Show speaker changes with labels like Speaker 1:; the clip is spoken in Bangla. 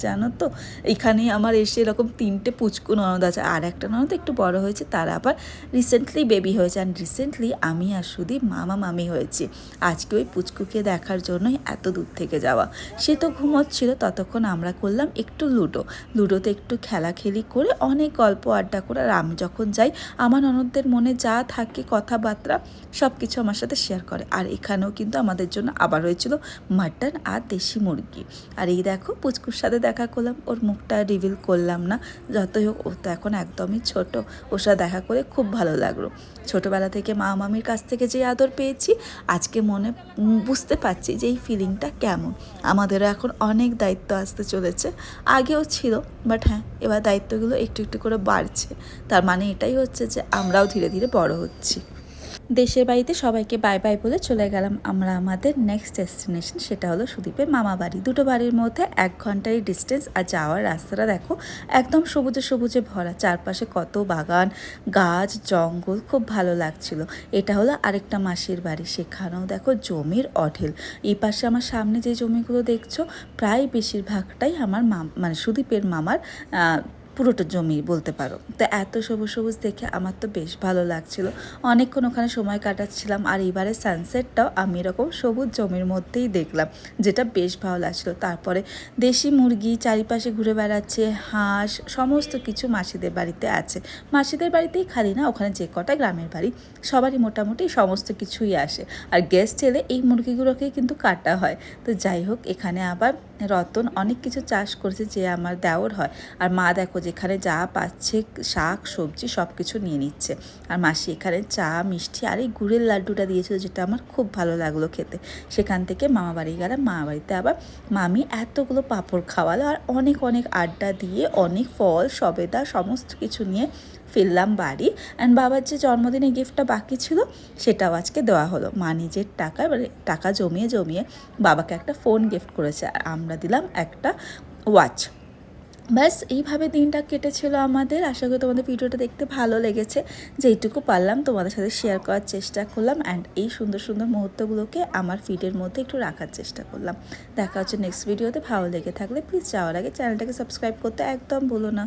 Speaker 1: জানো তো এখানে আমার এসে এরকম 3টে পুচকু ননদ আছে, আর একটা ননদ একটু বড় হয়েছে, তারা আবার রিসেন্টলি বেবি হয়েছে, অ্যান্ড রিসেন্টলি আমি আর সুদি মামা মামি হয়েছি। আজকে ওই পুচকুকে দেখার জন্যই এত দূর থেকে যাওয়া। সে তো ঘুমোচ্ছিল, ততক্ষণ আমরা করলাম একটু লুডোতে একটু খেলাখেলি করে অনেক গল্প আড্ডা করে। আর আমি যখন যাই আমার ননদদের মনে যা থাকে কথাবার্তা সব কিছু আমার সাথে শেয়ার করে। আর এখানেও কিন্তু আমাদের জন্য আবার হয়েছিল মাটন আর দেশি মুরগি। আর এই দেখো পুচকুর সাথে দেখা করলাম, ওর মুখটা রিভিল করলাম না, যতই হোক ও তো এখন একদমই ছোট, ওর সাথে দেখা করে খুব ভালো লাগলো। ছোটোবেলা থেকে মা মামির কাছ থেকে যে আদর পেয়েছি, আজকে মনে বুঝতে পারছি যে এই ফিলিংটা কেমন। আমাদেরও এখন অনেক দায়িত্ব আসতে চলেছে, আগেও ছিল, বাট হ্যাঁ এবার দায়িত্বগুলো একটু একটু করে বাড়ছে। তার মানে এটাই হচ্ছে যে আমরাও ধীরে ধীরে বড় হচ্ছি। দেশের বাড়িতে সবাইকে বাই বাই বলে চলে গেলাম আমরা আমাদের নেক্সট ডেস্টিনেশন, সেটা হলো সুদীপের মামা বাড়ি। দুটো বাড়ির মধ্যে 1 ঘন্টারই ডিস্টেন্স। আর যাওয়ার রাস্তাটা দেখো একদম সবুজে সবুজে ভরা, চারপাশে কত বাগান গাছ জঙ্গল, খুব ভালো লাগছিল। এটা হলো আরেকটা মাসির বাড়ি, সেখানেও দেখো জমির অঢেল। এই পাশে আমার সামনে যে জমিগুলো দেখছো প্রায় বেশিরভাগটাই আমার মানে সুদীপের মামার পুরোটা জমি বলতে পারো। তো এত সবুজ সবুজ দেখে আমার তো বেশ ভালো লাগছিল, অনেকক্ষণ ওখানে সময় কাটাচ্ছিলাম। আর এবারে সানসেটটাও আমি এরকম সবুজ জমির মধ্যেই দেখলাম, যেটা বেশ ভালো লাগছিলো। তারপরে দেশি মুরগি চারিপাশে ঘুরে বেড়াচ্ছে, হাঁস, সমস্ত কিছু মাসিদের বাড়িতে আছে। মাসিদের বাড়িতেই খালি না, ওখানে যে কটা গ্রামের বাড়ি সবারই মোটামুটি সমস্ত কিছুই আসে। আর গেস্ট এলে এই মুরগিগুলোকেই কিন্তু কাটা হয়। তো যাই হোক, এখানে আবার রতন অনেক কিছু চাষ করেছে, যে আমার দেওর হয়। আর মা দেখো যেখানে যা পাচ্ছে শাক সবজি সব কিছু নিয়ে নিচ্ছে। আর মাসি এখানে চা মিষ্টি আর এই গুড়ের লাড্ডুটা দিয়েছিল, যেটা আমার খুব ভালো লাগলো খেতে। সেখান থেকে মামা বাড়ি গেলাম, মামা বাড়িতে আবার মামি এতগুলো পাঁপড় খাওয়ালো, আর অনেক অনেক আড্ডা দিয়ে অনেক ফল সবেদা সমস্ত কিছু নিয়ে ফিরলাম বাড়ি। অ্যান্ড বাবার যে জন্মদিনে গিফটটা বাকি ছিল সেটাও আজকে দেওয়া হলো। মা নিজের টাকা মানে টাকা জমিয়ে জমিয়ে বাবাকে একটা ফোন গিফট করেছে, আর আমরা দিলাম একটা ওয়াচ। ব্যাস এইভাবে দিনটা কেটেছিল আমাদের। আশা করি তোমাদের ভিডিওটা দেখতে ভালো লেগেছে, যেইটুকু পারলাম তোমাদের সাথে শেয়ার করার চেষ্টা করলাম। অ্যান্ড এই সুন্দর সুন্দর মুহূর্তগুলোকে আমার ফিডের মধ্যে একটু রাখার চেষ্টা করলাম। দেখা হচ্ছে নেক্সট ভিডিওতে। ভালো লেগে থাকলে প্লিজ যাওয়ার আগে চ্যানেলটাকে সাবস্ক্রাইব করতে একদম ভুলো না।